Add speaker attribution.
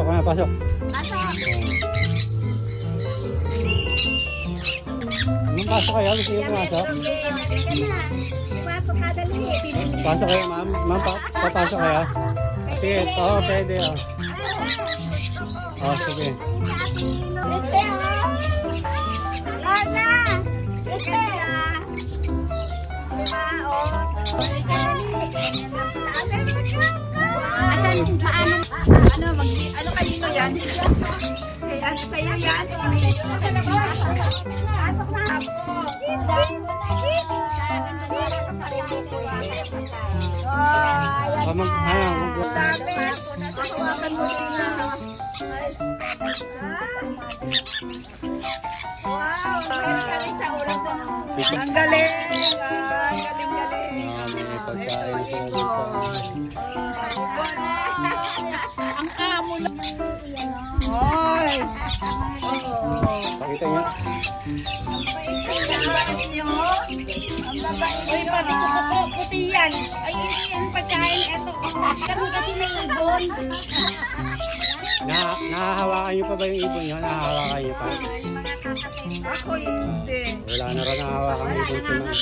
Speaker 1: Pasok ka na, pasok.
Speaker 2: Pasok.
Speaker 1: Pasok kayo, gusto niyo pumasok?
Speaker 2: Pasok ka, dali.
Speaker 1: Pasok kayo, ma'am. Ma'am, papasok kayo. Sige, oo, pwede. Oh, sige.
Speaker 2: Leste, Carla! Leste! Diba, Asan, ano kanino yan? Kaya ano sa'yo yan? Pasok na ako. Hawakan mo sila. Wow, galing sa ulam ko. Ang galing. Ang amo na. Hoy.
Speaker 1: Pakita niyo.
Speaker 2: Uy, pati ko po, puti yan. Ay, yan pagkain. Eto, kami kasi may ibon.
Speaker 1: Nahahawakan niyo pa ba yung ibon niyo? Nahahawakan niyo pa?
Speaker 2: Ako hindi.
Speaker 1: Wala na rin nahahawakan yung ibon ko.